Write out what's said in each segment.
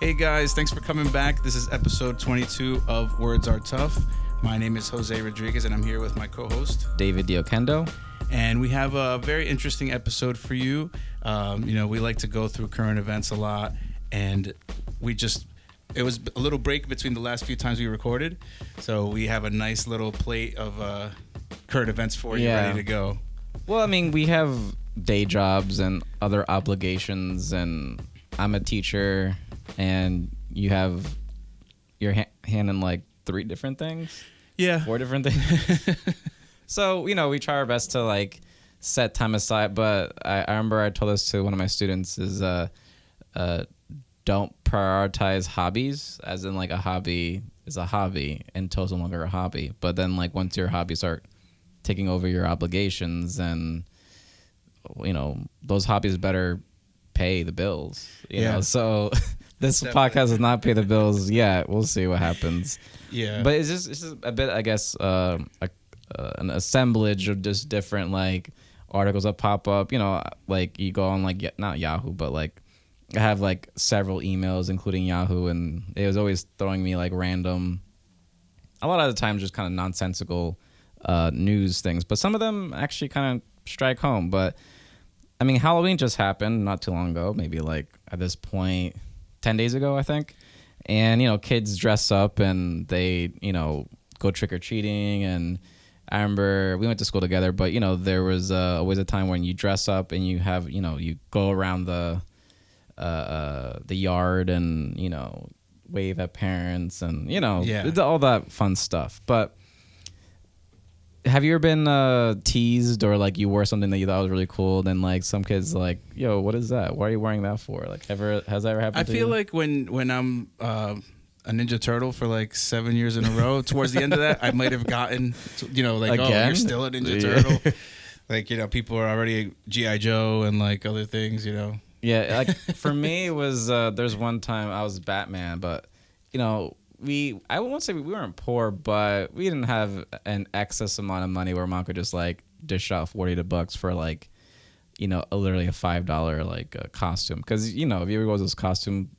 Hey guys, thanks for coming back. This is episode 22 of Words Are Tough. My name is Jose Rodriguez and I'm here with my co-host David Diokendo. And we have a very interesting episode for you. We like to go through current events a lot, and it was a little break between the last few times we recorded. So we have a nice little plate of current events for you ready to go. Well, I mean, we have day jobs and other obligations, and I'm a teacher, and you have your hand in like 3 different things. Yeah. 4 different things. So, we try our best to like set time aside, but I remember I told this to one of my students is don't prioritize hobbies, as in like a hobby is a hobby until it's no longer a hobby. But then like once your hobbies start taking over your obligations, and those hobbies better pay the bills. You know, so this podcast does not pay the bills yet. We'll see what happens. Yeah. But it's just a bit, I guess, an assemblage of just different like articles that pop up. Like you go on like not Yahoo, but like I have like several emails, including Yahoo, and it was always throwing me like random, a lot of the times just kind of nonsensical news things. But some of them actually kind of strike home. But I mean, Halloween just happened not too long ago, maybe like at this point 10 days ago, I think. And, kids dress up and they, go trick-or-treating. And I remember we went to school together, but, there was always a time when you dress up and you have, you go around the yard and, wave at parents and, all that fun stuff. But have you ever been teased or like you wore something that you thought was really cool, then like some kids like, yo, what is that? Why are you wearing that for? Like, has that ever happened to you? I feel like when I'm a Ninja Turtle for like 7 years in a row, towards the end of that, I might have gotten, like, again? Oh, you're still a Ninja Turtle. Like, people are already G.I. Joe and like other things, Yeah, like for me, it was there's one time I was Batman, but I won't say we weren't poor, but we didn't have an excess amount of money where mom could just like dish out $40 for like, literally a $5 like costume. Because if you ever go to those costume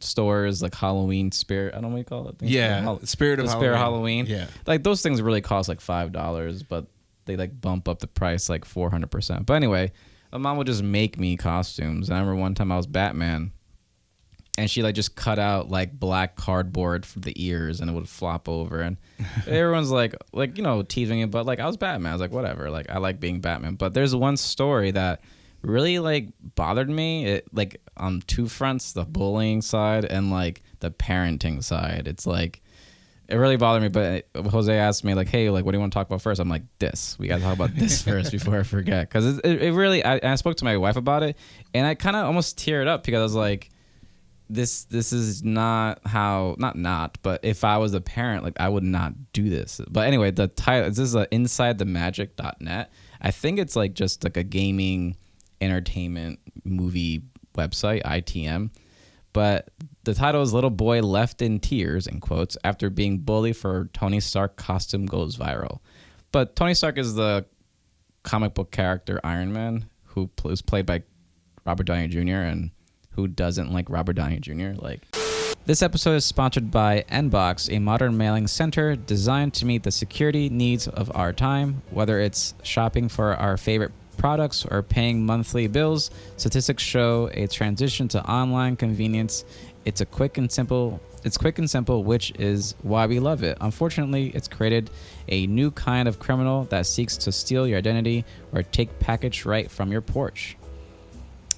stores like Halloween Spirit, I don't know what you call it. Yeah, Spirit of Halloween. Yeah, like those things really cost like $5, but they like bump up the price like 400%. But anyway, my mom would just make me costumes. And I remember one time I was Batman. And she like just cut out like black cardboard for the ears, and it would flop over. And everyone's like teasing it, but like I was Batman. I was like, whatever. Like I like being Batman. But there's one story that really like bothered me. It like on 2 fronts, the bullying side and like the parenting side. It's like it really bothered me. But Jose asked me like, hey, like what do you want to talk about first? I'm like, this. We got to talk about this first before I forget, because it really. I spoke to my wife about it, and I kind of almost teared up because I was like, This is not how but if I was a parent, like I would not do this. But anyway, the title, this is InsideTheMagic.net. I think it's like just like a gaming entertainment movie website, ITM. But the title is "Little Boy Left in Tears" in quotes after being bullied for Tony Stark costume goes viral. But Tony Stark is the comic book character Iron Man, who was played by Robert Downey Jr. and who doesn't like Robert Downey Jr.? This episode is sponsored by Nbox, a modern mailing center designed to meet the security needs of our time. Whether it's shopping for our favorite products or paying monthly bills, statistics show a transition to online convenience. It's quick and simple, which is why we love it. Unfortunately, it's created a new kind of criminal that seeks to steal your identity or take package right from your porch.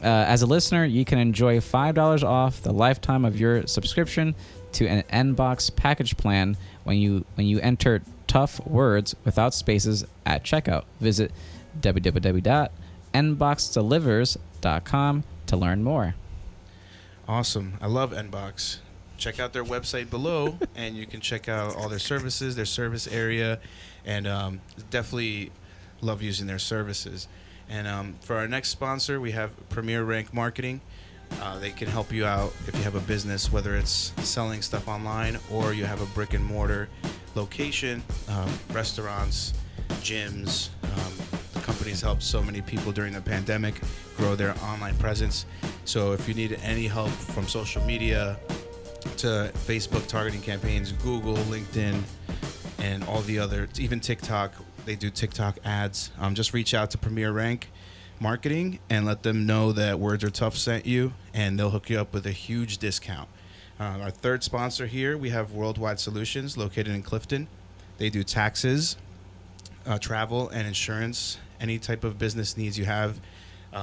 As a listener, you can enjoy $5 off the lifetime of your subscription to an Nbox package plan when you enter tough words without spaces at checkout. Visit www.nboxdelivers.com to learn more. Awesome. I love Nbox. Check out their website below, and you can check out all their services, their service area, and definitely love using their services. And for our next sponsor, we have Premier Rank Marketing. They can help you out if you have a business, whether it's selling stuff online or you have a brick and mortar location, restaurants, gyms, company's helped so many people during the pandemic grow their online presence. So if you need any help from social media to Facebook targeting campaigns, Google, LinkedIn, and all the other, even TikTok, they do TikTok ads. Just reach out to Premier Rank Marketing and let them know that WordsrTough sent you, and they'll hook you up with a huge discount. Our third sponsor here, we have Worldwide Solutions, located in Clifton. They do taxes, travel, and insurance. Any type of business needs you have,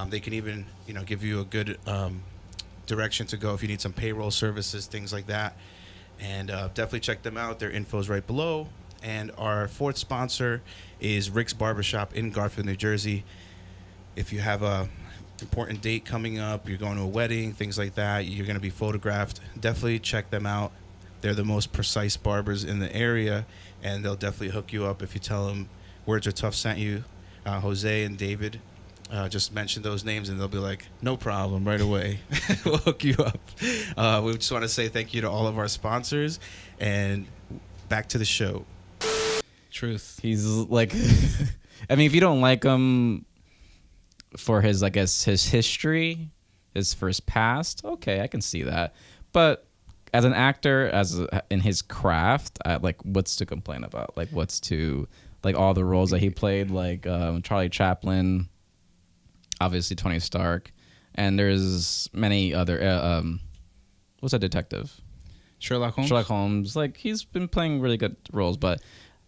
they can even give you a good direction to go if you need some payroll services, things like that. And definitely check them out. Their info is right below. And our fourth sponsor is Rick's Barbershop in Garfield, New Jersey. If you have a important date coming up, you're going to a wedding, things like that, you're going to be photographed, definitely check them out. They're the most precise barbers in the area, and they'll definitely hook you up if you tell them WordsrTough sent you. Jose and David just mention those names, and they'll be like, no problem, right away. We'll hook you up. We just want to say thank you to all of our sponsors, and back to the show. Truth. He's like, I mean, if you don't like him for his, I guess, his history, his first past, okay, I can see that. But as an actor, in his craft, what's to complain about? Like, what's to, like, all the roles that he played, like Charlie Chaplin, obviously Tony Stark, and there's many other, what's that detective? Sherlock Holmes? Sherlock Holmes. Like, he's been playing really good roles, but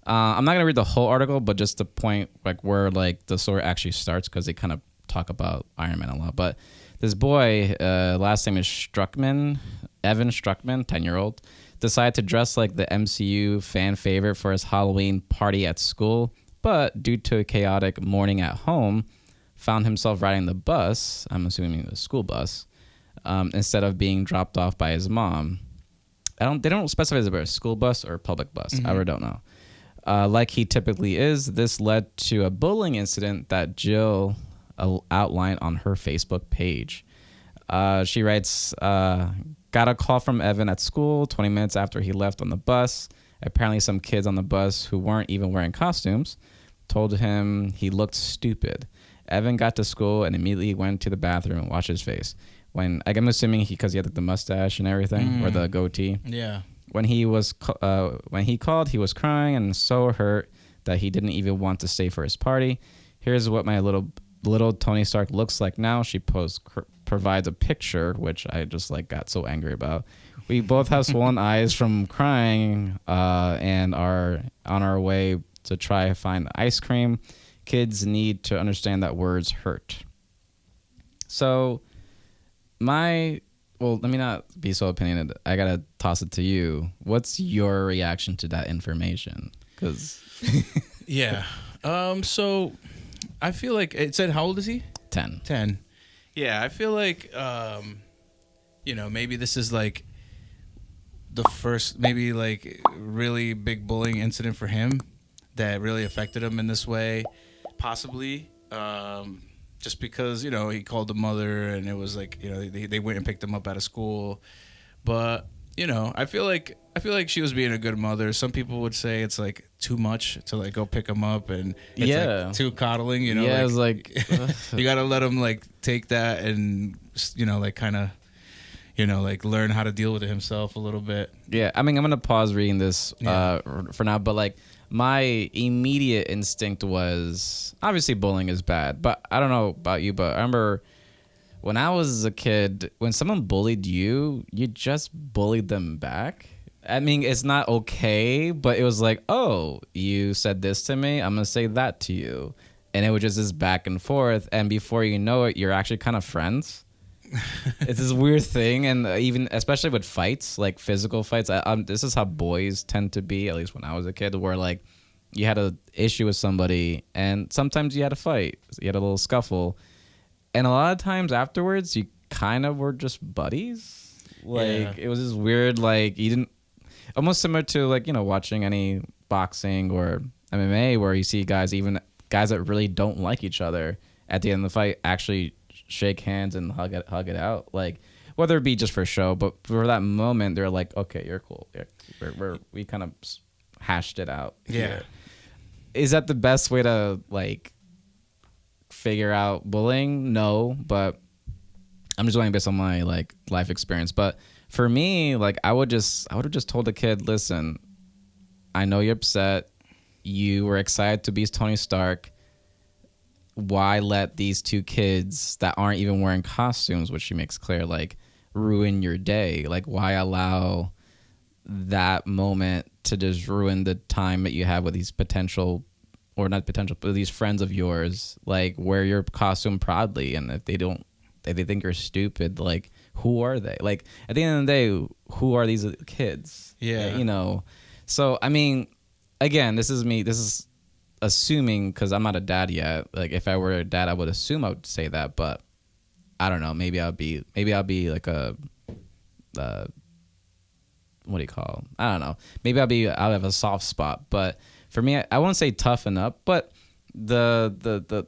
I'm not going to read the whole article, but just the point, like, where, like, the story actually starts, because they kind of talk about Iron Man a lot. But this boy, last name is Struckman, Evan Struckman, 10-year-old, decided to dress like the MCU fan favorite for his Halloween party at school, but due to a chaotic morning at home, found himself riding the bus, I'm assuming the school bus, instead of being dropped off by his mom. They don't specify if it's a school bus or a public bus. Mm-hmm. I really don't know. Like he typically is, this led to a bullying incident that Jill outlined on her Facebook page. She writes, got a call from Evan at school 20 minutes after he left on the bus. Apparently some kids on the bus who weren't even wearing costumes told him he looked stupid. Evan got to school and immediately went to the bathroom and washed his face. I'm assuming because he had the mustache and everything, or the goatee. Yeah. When he called, he was crying and so hurt that he didn't even want to stay for his party. Here's what my little Tony Stark looks like now. She provides a picture, which I just got so angry about. We both have swollen eyes from crying and are on our way to try to find ice cream. Kids need to understand that words hurt. So let me not be so opinionated. I gotta toss it to you. What's your reaction to that information? Because yeah. So I feel like it said, how old is he? 10. Yeah, I feel like maybe this is the first really big bullying incident for him that really affected him in this way, possibly. Just because he called the mother and it was they went and picked him up out of school, but I feel like she was being a good mother. Some people would say it's too much to go pick him up, and it's too coddling. Yeah, it was you gotta let him take that and kind of learn how to deal with it himself a little bit. Yeah, I mean, I'm gonna pause reading this for now, but my immediate instinct was, obviously bullying is bad, but I don't know about you, but I remember when I was a kid, when someone bullied you, you just bullied them back. I mean, it's not okay, but it was oh, you said this to me, I'm going to say that to you. And it was just this back and forth, and before you know it, you're actually kind of friends. It's this weird thing, and even especially with fights, physical fights, this is how boys tend to be, at least when I was a kid, where you had an issue with somebody and sometimes you had a fight, you had a little scuffle, and a lot of times afterwards you kind of were just buddies. It was this weird, you didn't, almost similar to watching any boxing or MMA, where you see guys that really don't like each other at the end of the fight actually shake hands and hug it out, whether it be just for show, but for that moment they're okay, you're cool, we kind of hashed it out. Yeah. Is that the best way to figure out bullying? No, but I'm just going based on my like life experience. But for me, like I would have just told the kid, listen, I know you're upset. You were excited to be Tony Stark. Why let these two kids that aren't even wearing costumes, which she makes clear, like ruin your day? Like why allow that moment to just ruin the time that you have with these potential, or not potential, but these friends of yours? Like wear your costume proudly, and if they think you're stupid, like who are they? Like at the end of the day, who are these kids? Yeah, you know. So I mean, again, this is assuming, because I'm not a dad yet. Like if I were a dad, I would assume I would say that, but I don't know. Maybe I'll be like a what do you call? I don't know. Maybe I'll have a soft spot. But for me, I won't say toughen up, but the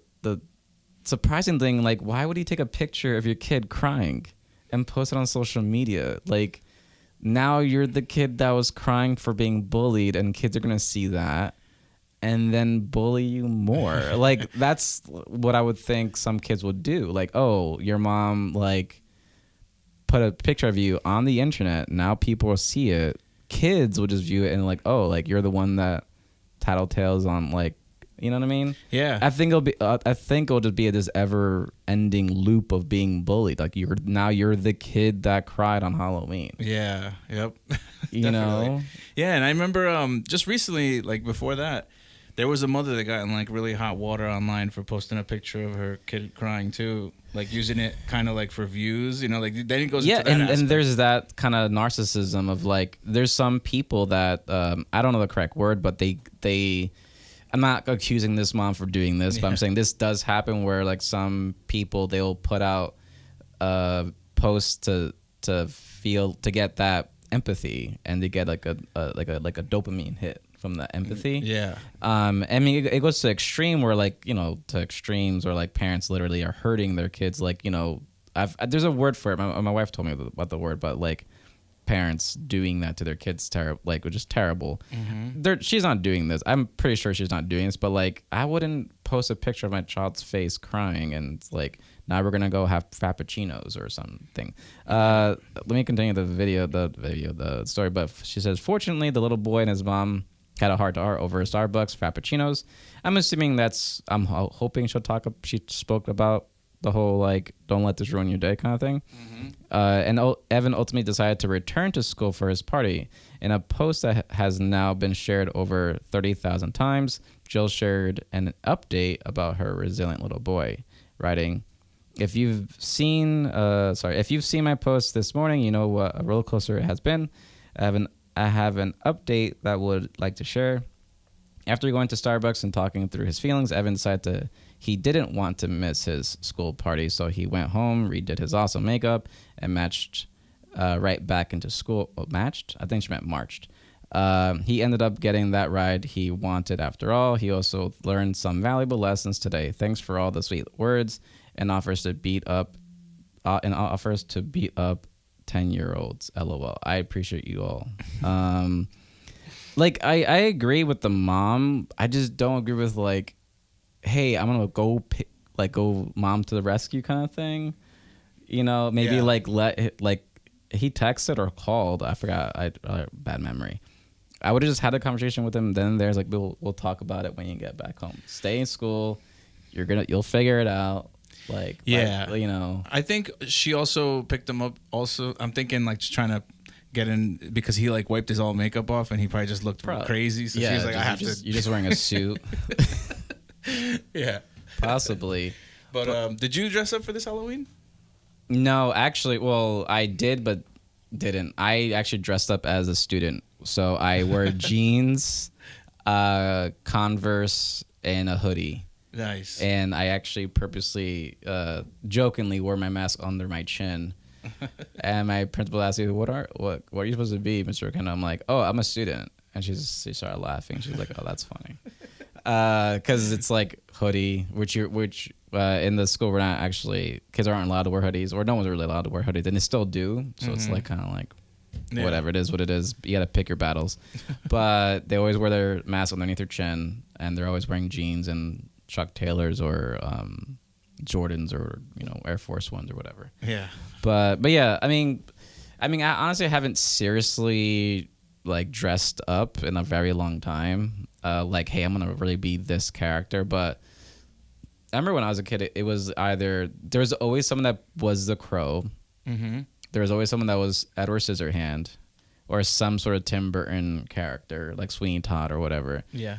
surprising thing, like why would you take a picture of your kid crying and post it on social media? Like now you're the kid that was crying for being bullied, and kids are gonna see that and then bully you more. Like that's what I would think some kids would do. Like, oh, your mom like put a picture of you on the internet. Now people will see it. Kids will just view it and like, oh, like you're the one that tattletales on, like, you know what I mean? Yeah. I think it'll just be this ever-ending loop of being bullied. Like you're the kid that cried on Halloween. Yeah. Yep. You know? Yeah, and I remember just recently, like before that, there was a mother that got in like really hot water online for posting a picture of her kid crying too, like using it kind of like for views, you know, like then it goes into that aspect. And there's that kind of narcissism of like, there's some people that I don't know the correct word, but they I'm not accusing this mom for doing this, but I'm saying this does happen where like some people, they'll put out posts to get that empathy, and they get like a dopamine hit from the empathy. Yeah. I mean, it goes to extreme where like, you know, to extremes where like parents literally are hurting their kids. Like, you know, there's a word for it. My wife told me about the word, but like parents doing that to their kids, like, which is terrible. Mm-hmm. She's not doing this. I'm pretty sure she's not doing this, but like I wouldn't post a picture of my child's face crying and it's like, now we're gonna go have frappuccinos or something. Let me continue the story. But she says, fortunately, the little boy and his mom had a heart-to-heart over Starbucks frappuccinos. I'm assuming I'm hoping she spoke about the whole like, don't let this ruin your day kind of thing. Mm-hmm. And Evan ultimately decided to return to school for his party. In a post that has now been shared over 30,000 times, Jill shared an update about her resilient little boy, writing, if you've seen my post this morning, you know what a roller coaster it has been. I have an update that I would like to share. After going to Starbucks and talking through his feelings, Evan decided he didn't want to miss his school party, so he went home, redid his awesome makeup, and matched right back into school. Well, matched? I think she meant marched. He ended up getting that ride he wanted after all. He also learned some valuable lessons today. Thanks for all the sweet words and offers to beat up 10-year-olds. LOL. I appreciate you all. Like I agree with the mom. I just don't agree with like, hey, I'm gonna go mom to the rescue kind of thing. You know, maybe he texted or called. I forgot. I bad memory. I would have just had a conversation with him. Then there's like, we'll talk about it when you get back home. Stay in school. You'll figure it out. Like, yeah, you know. I think she also picked him up. Also, I'm thinking like just trying to get in because he like wiped his all makeup off and he probably just looked crazy. So she's like, you're just wearing a suit. Yeah, possibly. But did you dress up for this Halloween? No, actually, well, I did, but didn't. I actually dressed up as a student, so I wore jeans, Converse, and a hoodie. Nice. And I actually purposely, jokingly wore my mask under my chin. And my principal asked me, what are you supposed to be, Mr. O'Connor? I'm like, oh, I'm a student. And she started laughing. She's like, oh, that's funny. Because it's like hoodie, which in the school we're not actually, kids aren't allowed to wear hoodies, or no one's really allowed to wear hoodies, and they still do. So it's like kind of like whatever, it is what it is. You got to pick your battles. But they always wear their mask underneath their chin, and they're always wearing jeans and Chuck Taylors or Jordans or Air Force Ones or whatever. Yeah. But yeah, I mean, I honestly haven't seriously like dressed up in a very long time. Like, hey, I'm gonna really be this character. But I remember when I was a kid, it was either there was always someone that was the Crow. Mm-hmm. There was always someone that was Edward Scissorhand, or some sort of Tim Burton character like Sweeney Todd or whatever. Yeah.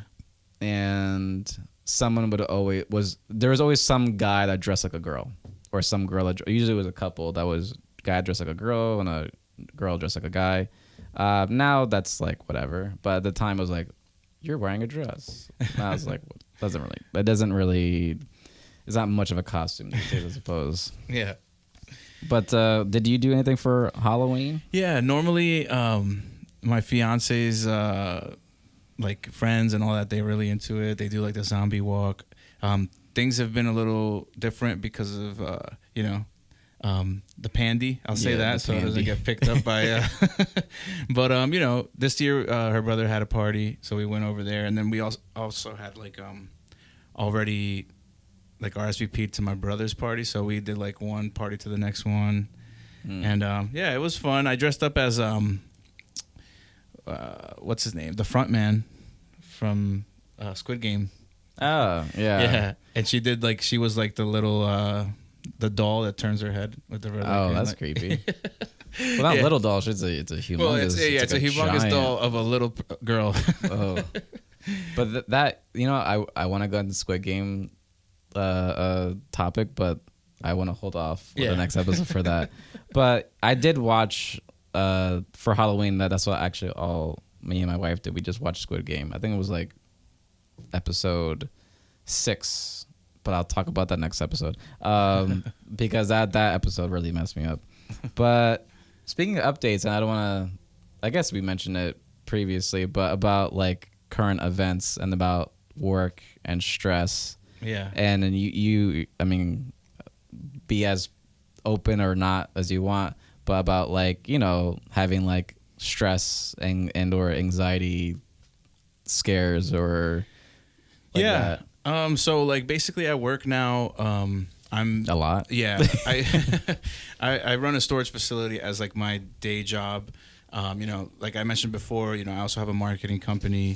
And someone there was always some guy that dressed like a girl, or some girl that usually it was a couple that was guy dressed like a girl and a girl dressed like a guy. Now that's like whatever, but at the time it was like, you're wearing a dress. And I was like, it's not much of a costume these days, I suppose. Yeah. But did you do anything for Halloween? Yeah, normally my fiance's like friends and all that, they're really into it. They do like the zombie walk. Things have been a little different because of the pandy. I'll say that so it doesn't get picked up by. But this year her brother had a party, so we went over there, and then we also had like already like RSVP'd to my brother's party, so we did like one party to the next one, and it was fun. I dressed up as what's his name, the front man from Squid Game. Oh yeah, and she was like the little the doll that turns her head with the red. Oh, that's creepy. Well, not little doll. It's a humongous. Well, it's a humongous giant doll of a little girl. Oh, but that I want to go into Squid Game topic, but I want to hold off for the next episode for that. But I did watch for Halloween. That's what actually all me and my wife did. We just watched Squid Game. I think it was like episode 6, but I'll talk about that next episode because that episode really messed me up. But speaking of updates, and I don't want to, I guess we mentioned it previously, but about like current events and about work and stress. Yeah. And then you I mean, be as open or not as you want, but about like, having like stress and or anxiety scares or like that. So like basically at work now, I'm A lot. Yeah. I run a storage facility as like my day job. Like I mentioned before, I also have a marketing company.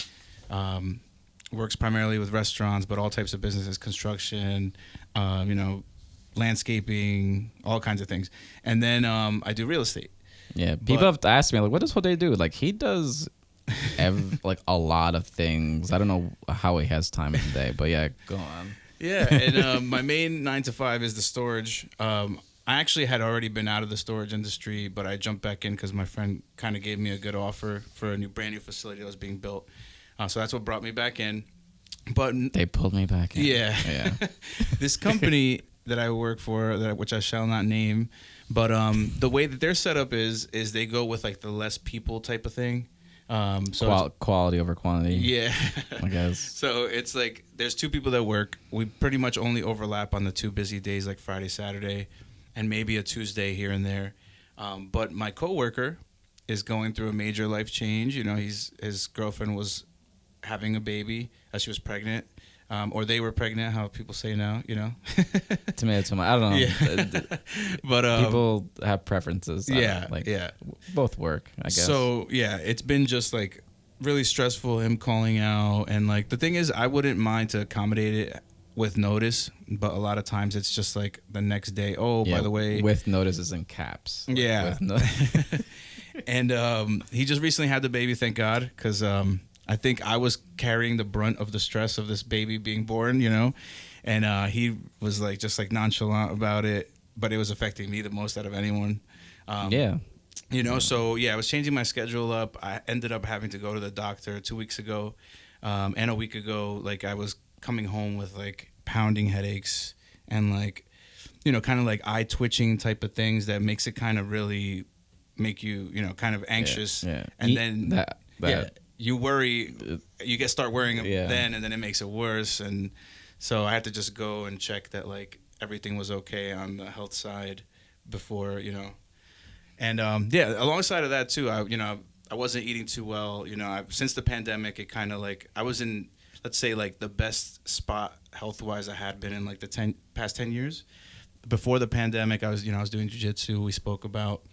Works primarily with restaurants, but all types of businesses, construction, landscaping, all kinds of things. And then I do real estate. Yeah, people have asked me like, what does Jose do? Like he does like a lot of things. I don't know how he has time in the day, but yeah, go on. Yeah, and my main 9 to 5 is the storage. I actually had already been out of the storage industry, but I jumped back in because my friend kind of gave me a good offer for a brand new facility that was being built. So that's what brought me back in. But They pulled me back in. Yeah. This company that I work for, which I shall not name, but the way that they're set up is they go with like the less people type of thing. So quality over quantity. Yeah. I guess. So it's like there's 2 people that work. We pretty much only overlap on the 2 busy days, like Friday, Saturday, and maybe a Tuesday here and there. But my coworker is going through a major life change. His girlfriend was having a baby as she was pregnant, or they were pregnant, how people say now, Tomato. I don't know. Yeah. But people have preferences. Both work, I guess. So yeah, it's been just like really stressful, him calling out, and like the thing is, I wouldn't mind to accommodate it with notice, but a lot of times it's just like the next day. Oh, by the way, with notices in caps. Yeah. And he just recently had the baby, thank God, because I think I was carrying the brunt of the stress of this baby being born, and he was like just like nonchalant about it, but it was affecting me the most out of anyone. So yeah, I was changing my schedule up. I ended up having to go to the doctor 2 weeks ago, and a week ago. Like I was coming home with like pounding headaches and like, kind of like eye twitching type of things that makes it kind of really make you, kind of anxious. Yeah. And then that. You worry, you start worrying then, and then it makes it worse. And so I had to just go and check that like everything was okay on the health side before, And alongside of that too, I wasn't eating too well. Since the pandemic, it kind of like I was in let's say like the best spot health wise I had been in like the past 10 years. Before the pandemic, I was doing jiu-jitsu. We spoke about.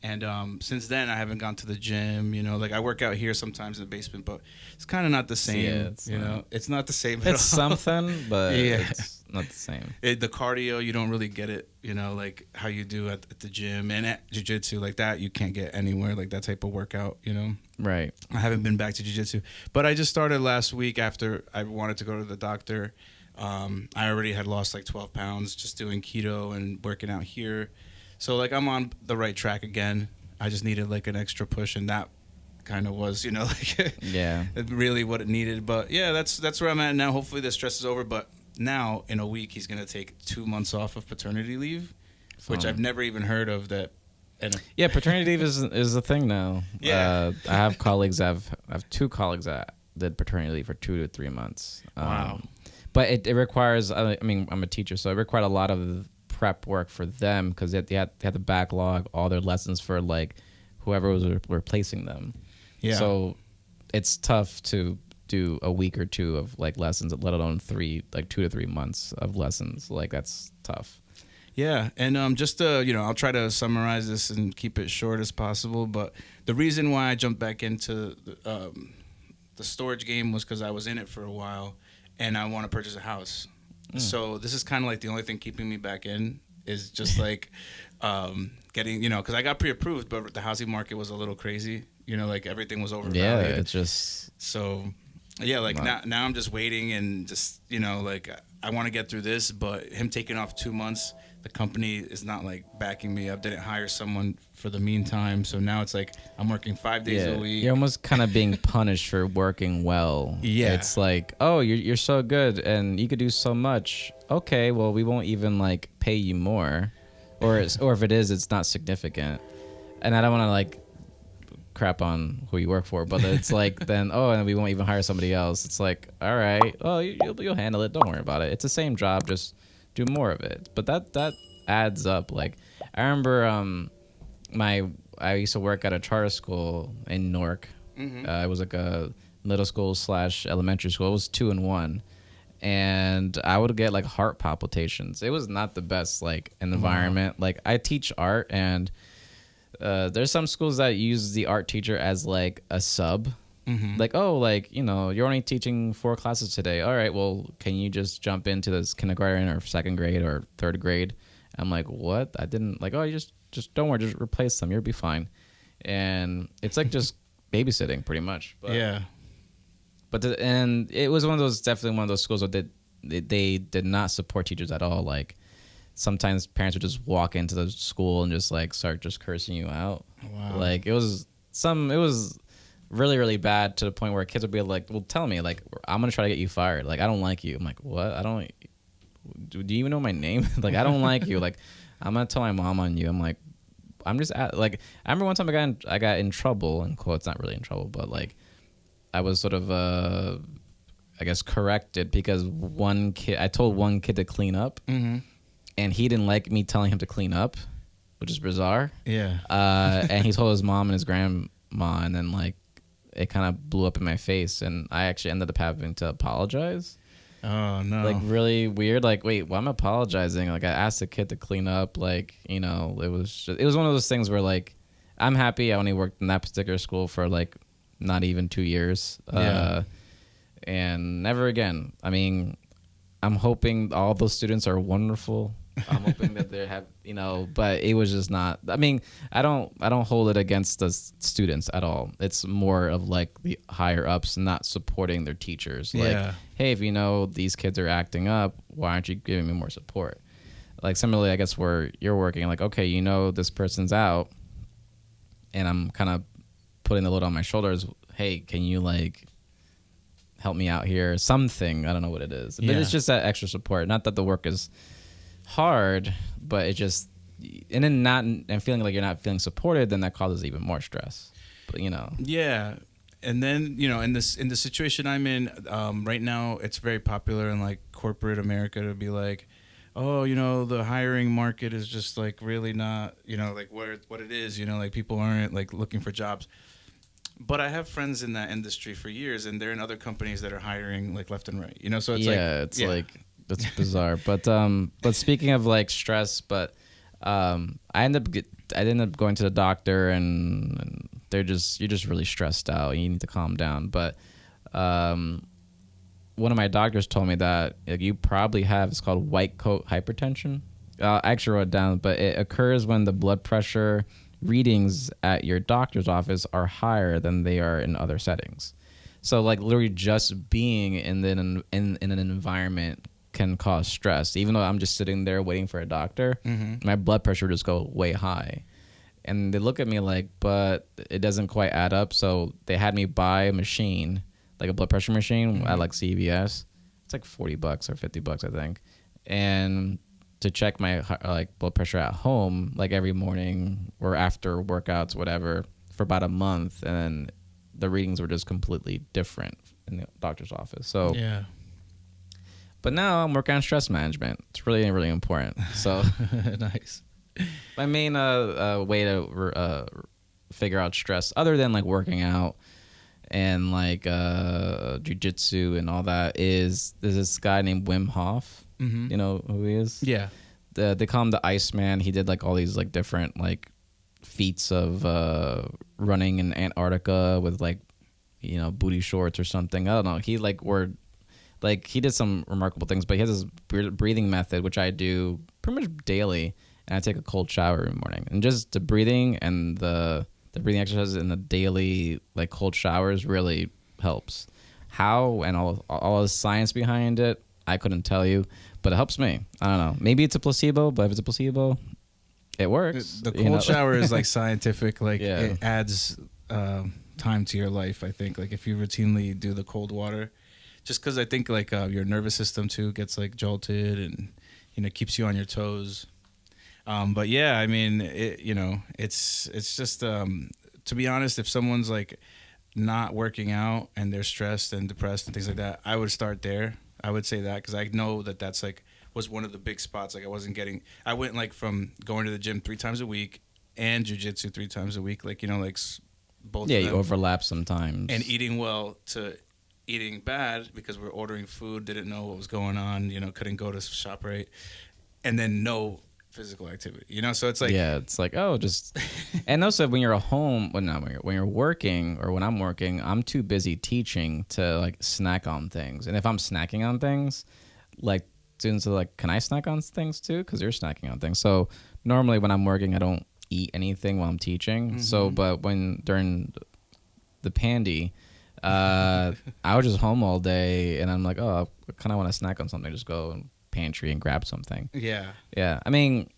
And since then, I haven't gone to the gym. Like I work out here sometimes in the basement, but it's kind of not the same. Yeah, it's not the same. It's something, but it's not the same. The cardio, you don't really get it. Like how you do at the gym and at jiu-jitsu, like that, you can't get anywhere. Like that type of workout. Right. I haven't been back to jiu-jitsu, but I just started last week after I wanted to go to the doctor. I already had lost like 12 pounds just doing keto and working out here. So, like, I'm on the right track again. I just needed, like, an extra push, and that kind of was, like, yeah, really what it needed. But, yeah, that's where I'm at now. Hopefully the stress is over. But now, in a week, he's going to take 2 months off of paternity leave, which I've never even heard of that. Yeah, paternity leave is a thing now. Yeah. I have colleagues. I have 2 colleagues that did paternity leave for 2 to 3 months. Wow. But it requires, I mean, I'm a teacher, so it required a lot of prep work for them because they had to backlog all their lessons for like whoever was replacing them. Yeah. So it's tough to do a week or 2 of like lessons, let alone 2 to 3 months of lessons. Like that's tough. Yeah, and just I'll try to summarize this and keep it short as possible. But the reason why I jumped back into the storage game was because I was in it for a while, and I want to purchase a house. So this is kind of like the only thing keeping me back in is just like getting, because I got pre-approved, but the housing market was a little crazy. Like everything was overvalued. Yeah, it's just so. Yeah, like now I'm just waiting and just like I want to get through this, but him taking off 2 months, the company is not like backing me up. Didn't hire someone for the meantime, so now it's like I'm working 5 days a week. You're almost kind of being punished for working well. Yeah, it's like, oh, you're so good and you could do so much. Okay, well we won't even like pay you more, or if it is, it's not significant. And I don't want to like crap on who you work for, but it's like then and we won't even hire somebody else. It's like, all right, well you'll handle it. Don't worry about it. It's the same job, just do more of it. But that adds up. Like I remember I used to work at a charter school in Newark. Mm-hmm. It was like a middle school / elementary school. It was 2 in 1, and I would get like heart palpitations. It was not the best like environment. Like I teach art, and there's some schools that use the art teacher as like a sub. Mm-hmm. Like, oh, like, you're only teaching 4 classes today. All right, well, can you just jump into this kindergarten or 2nd grade or 3rd grade? I'm like, what? I didn't like, oh, you just don't worry, just replace them. You'll be fine. And it's like just babysitting pretty much. But, yeah. But and it was definitely one of those schools that they did not support teachers at all. Like sometimes parents would just walk into the school and just like start just cursing you out. Wow. Like it was really, really bad to the point where kids would be like, well, tell me, like, I'm going to try to get you fired. Like, I don't like you. I'm like, what? Do you even know my name? Like, I don't like you. Like, I'm going to tell my mom on you. I'm like, I remember one time I got in trouble, in quotes, not really in trouble, but like, I was sort of, I guess, corrected because I told one kid to clean up, mm-hmm. and he didn't like me telling him to clean up, which is bizarre. Yeah. And he told his mom and his grandma, and then like, it kind of blew up in my face, and I actually ended up having to apologize. Oh, no. Like, really weird. Like, wait, why am I apologizing? Like, I asked the kid to clean up. Like, it was one of those things where, like, I'm happy I only worked in that particular school for, like, not even 2 years. Yeah. And never again. I mean, I'm hoping all those students are wonderful. I'm hoping that they have, but it was just not. I mean, I don't hold it against the students at all. It's more of like the higher ups not supporting their teachers. Like, yeah. Hey, if these kids are acting up, why aren't you giving me more support? Like similarly, I guess where you're working, like, okay, this person's out, and I'm kind of putting the load on my shoulders. Hey, can you like help me out here? Something, I don't know what it is, but it's just that extra support. Not that the work is hard, but it just, and then feeling like you're not feeling supported, then that causes even more stress. But yeah. And then in the situation I'm in right now, it's very popular in like corporate America to be like, oh, the hiring market is just like really not like what it is, like people aren't like looking for jobs. But I have friends in that industry for years, and they're in other companies that are hiring like left and right. You know, so it's it's bizarre. But speaking of like stress, I ended up going to the doctor, and you're just really stressed out. You need to calm down. But one of my doctors told me that you probably have, it's called white coat hypertension. I actually wrote it down, but it occurs when the blood pressure readings at your doctor's office are higher than they are in other settings. So like literally just being in an environment can cause stress. Even though I'm just sitting there waiting for a doctor, my blood pressure would just go way high. And they look at me like, but it doesn't quite add up. So they had me buy a machine, like a blood pressure machine at like CVS. It's like $40 or $50, I think. And to check my like blood pressure at home, like every morning or after workouts, whatever, for about a month, and then the readings were just completely different in the doctor's office. So yeah. But now I'm working on stress management. It's really, really important. So nice. My main way to figure out stress, other than like working out and like jiu-jitsu and all that, is there's this guy named Wim Hof. You know who he is? Yeah. They call him the Iceman. He did like all these like different like feats of running in Antarctica with like, you know, booty shorts or something. I don't know. He he did some remarkable things, but he has this breathing method, which I do pretty much daily, and I take a cold shower every morning. And just the breathing and the breathing exercises in the daily like cold showers really helps. How and all the science behind it, I couldn't tell you, but it helps me. I don't know. Maybe it's a placebo, but if it's a placebo, it works. The cold shower is like scientific. Like it adds time to your life. I think like if you routinely do the cold water, just because I think like your nervous system too gets like jolted and, you know, keeps you on your toes. But yeah, I mean, it's just to be honest, if someone's like not working out and they're stressed and depressed and things like that, I would start there. I would say that because I know that's like was one of the big spots. Like I went like from going to the gym 3 times a week and jiu-jitsu 3 times a week. Like, you know, like both. Yeah, of them. You overlap sometimes. And eating well to eating bad because we're ordering food, didn't know what was going on, you know, couldn't go to ShopRite, and then no physical activity, you know. So it's like it's like just and also when you're at home, when you're working or when I'm working, I'm too busy teaching to like snack on things. And if I'm snacking on things, like students are like, can I snack on things too? Because you're snacking on things. So normally when I'm working, I don't eat anything while I'm teaching. So but during the pandy, I was just home all day, and I'm like, I kind of want to snack on something. Just go in pantry and grab something. Yeah. I mean,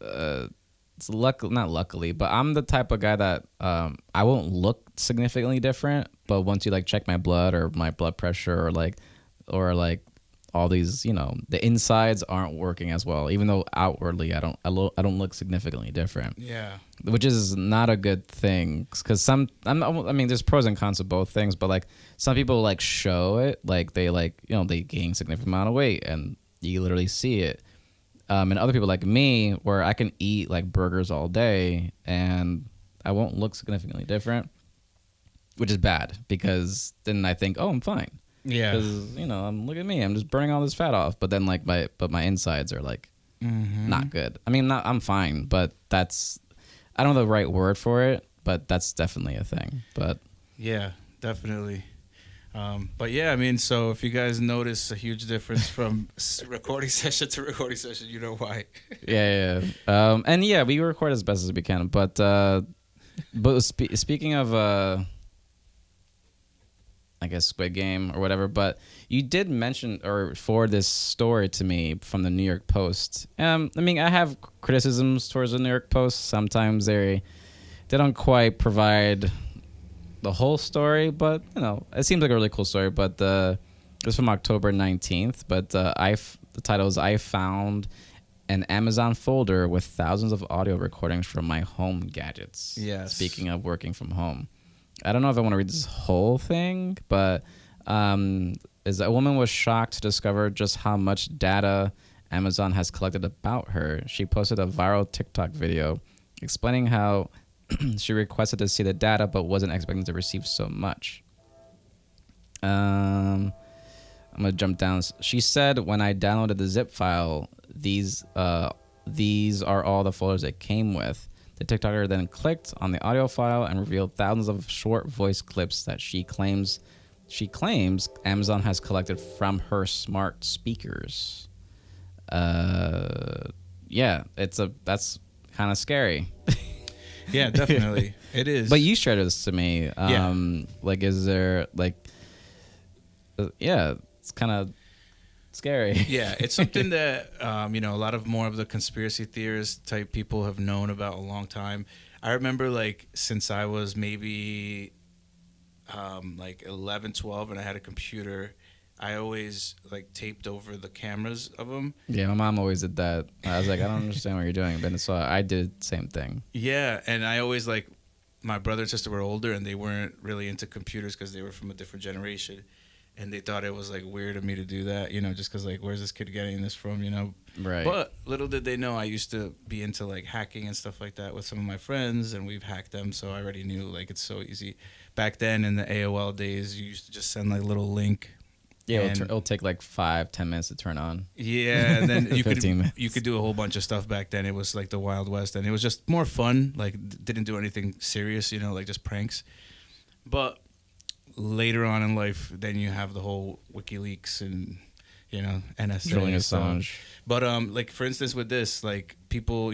it's not luckily, but I'm the type of guy that I won't look significantly different, but once you like check my blood or my blood pressure or like all these, you know, the insides aren't working as well, even though outwardly I don't look significantly different. Yeah. Which is not a good thing, because there's pros and cons of both things, but like some people like show it, like they like, you know, they gain significant amount of weight and you literally see it. And other people like me, where I can eat like burgers all day and I won't look significantly different, which is bad because then I think, I'm fine. Yeah. Because, you know, look at me, I'm just burning all this fat off. But then like my insides are like not good. I mean, I'm fine, but I don't know the right word for it, but that's definitely a thing. But yeah, definitely. But yeah, I mean, so if you guys notice a huge difference from recording session to recording session, you know why. Yeah. And yeah, we record as best as we can. But speaking of, I guess Squid Game or whatever, but you did mention or forward this story to me from the New York Post. I mean, I have criticisms towards the New York Post. Sometimes they don't quite provide the whole story, but you know, it seems like a really cool story. But it's from October 19th. But the title is "I found an Amazon folder with thousands of audio recordings from my home gadgets." Yes. Speaking of working from home, I don't know if I want to read this whole thing, but is a woman was shocked to discover just how much data Amazon has collected about her. She posted a viral TikTok video explaining how She requested to see the data, but wasn't expecting to receive so much. I'm gonna jump down. She said, when I downloaded the zip file, these are all the folders it came with. The TikToker then clicked on the audio file and revealed thousands of short voice clips that she claims Amazon has collected from her smart speakers. Yeah, that's kind of scary. Yeah, definitely. It is. But you shared this to me. Yeah. Like, is there like, yeah, it's kind of scary. Yeah, it's something that a lot of more of the conspiracy theorist type people have known about a long time. I remember like since I was maybe like 11, 12, and I had a computer, I always like taped over the cameras of them. Yeah, my mom always did that. I was like, I don't understand what you're doing, but so I did the same thing. Yeah, and I always like, my brother and sister were older and they weren't really into computers because they were from a different generation. And they thought it was like weird of me to do that, just because like, where's this kid getting this from, Right. But little did they know I used to be into like hacking and stuff like that with some of my friends, and we've hacked them, so I already knew like it's so easy. Back then in the AOL days, you used to just send like a little link. Yeah, it'll take like 5-10 minutes to turn on. Yeah, and then you could 15 minutes. you could do a whole bunch of stuff back then. It was like the Wild West, and it was just more fun. Like didn't do anything serious, like just pranks. But later on in life, then you have the whole WikiLeaks and NSA. Julian Assange. But like for instance with this, like people,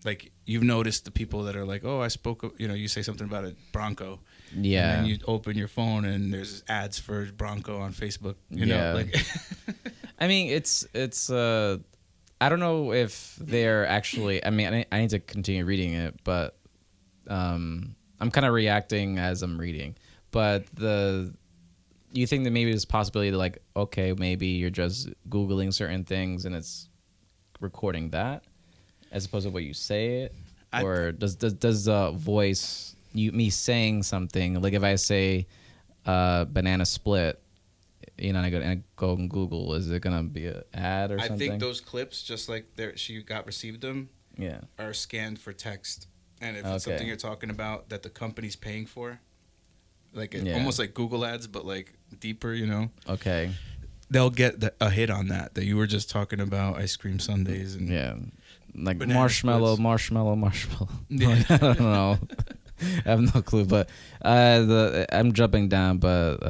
like you've noticed the people that are like, oh, I spoke, you say something about a Bronco. Yeah. And then you open your phone and there's ads for Bronco on Facebook. You know, like. I mean, it's I don't know if they're actually. I mean, I need to continue reading it, but I'm kind of reacting as I'm reading. But you think that maybe there's a possibility that like, okay, maybe you're just Googling certain things and it's recording that, as opposed to what you say it, or does the voice me saying something, like if I say banana split, and I go and Google, is it gonna be an ad or something? I think those clips, just like she received them, are scanned for text, and if it's something you're talking about that the company's paying for, like almost like Google ads, but like deeper, Okay. They'll get a hit on that you were just talking about ice cream sundaes and like marshmallow. Yeah. I don't know. I have no clue, but I'm jumping down, but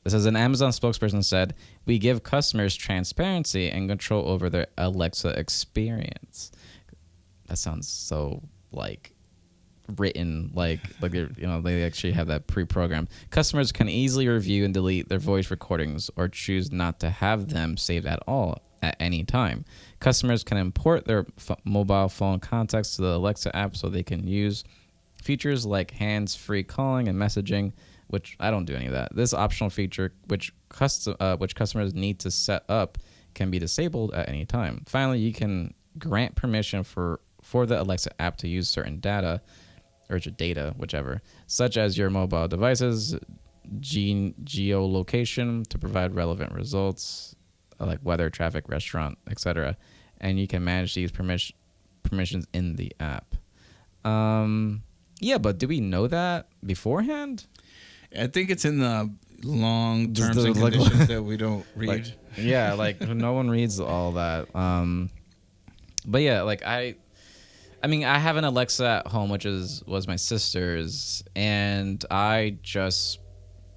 it says an Amazon spokesperson said, "We give customers transparency and control over their Alexa experience." That sounds so like written, like they actually have that pre-programmed. Customers can easily review and delete their voice recordings or choose not to have them saved at all at any time. Customers can import their mobile phone contacts to the Alexa app so they can use features like hands-free calling and messaging, which I don't do any of that. This optional feature, which customers need to set up, can be disabled at any time. Finally, you can grant permission for the Alexa app to use certain data, or data, whichever, such as your mobile devices, geolocation, to provide relevant results, like weather, traffic, restaurant, etc. And you can manage these permissions in the app. Yeah, but do we know that beforehand? I think it's in the long terms and conditions that we don't read. Like no one reads all that. But yeah, like I mean, I have an Alexa at home, which was my sister's, and I just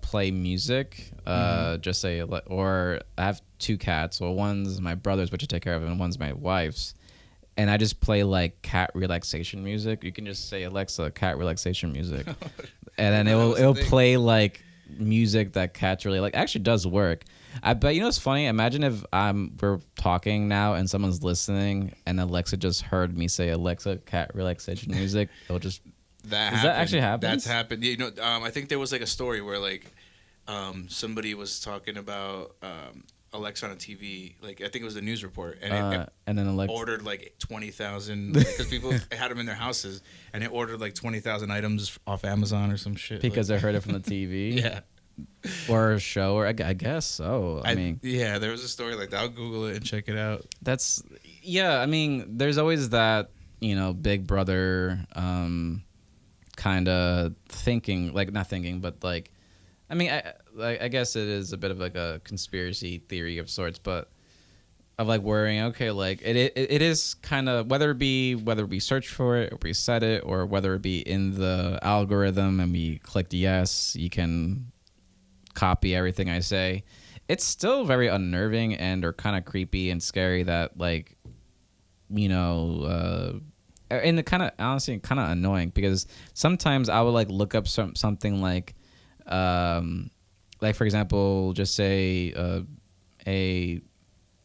play music. Just say, or I have 2 cats. Well, one's my brother's, which I take care of, and one's my wife's. And I just play like cat relaxation music. You can just say, Alexa, cat relaxation music, and then it'll play like music that cats really like. Actually, does work. I bet it's funny. Imagine if we're talking now and someone's listening, and Alexa just heard me say, Alexa, cat relaxation music. It'll just that actually happen? That's happened. I think there was like a story where like somebody was talking about Alexa on a TV, like I think it was a news report, and then Alexa ordered like 20,000 because people had them in their houses, and it ordered like 20,000 items off Amazon or some shit because they heard it from the TV, yeah, or a show, or I guess so. I mean, yeah, there was a story like that. I'll Google it and check it out. I mean, there's always that Big Brother kind of thinking, like not thinking, but like, I mean, I guess it is a bit of like a conspiracy theory of sorts, but of like worrying, okay, like it is kind of whether we search for it or we set it or whether it be in the algorithm and we clicked yes, you can copy everything I say. It's still very unnerving and or kind of creepy and scary that like, you know, and it kind of honestly kind of annoying because sometimes I would like look up something like for example, just say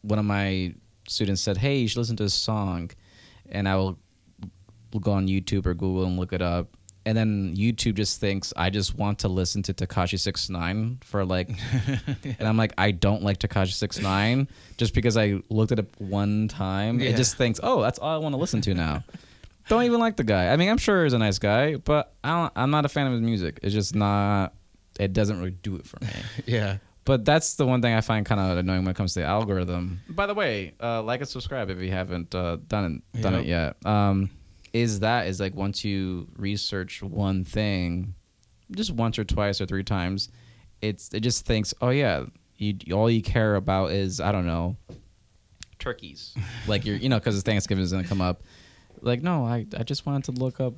one of my students said, hey, you should listen to this song. And I will go on YouTube or Google and look it up. And then YouTube just thinks I just want to listen to Tekashi 6ix9ine for like, yeah. And I'm like, I don't like Tekashi 6ix9ine just because I looked it up one time. Yeah. It just thinks, oh, that's all I want to listen to now. Don't even like the guy. I mean, I'm sure he's a nice guy, but I'm not a fan of his music. It's just not, it doesn't really do it for me. Yeah. But that's the one thing I find kind of annoying when it comes to the algorithm. By the way, like and subscribe if you haven't done it yet. Is like once you research one thing, just once or twice or three times, it just thinks, oh yeah, all you care about is, I don't know, turkeys. Like because Thanksgiving is gonna come up. Like no, I just wanted to look up.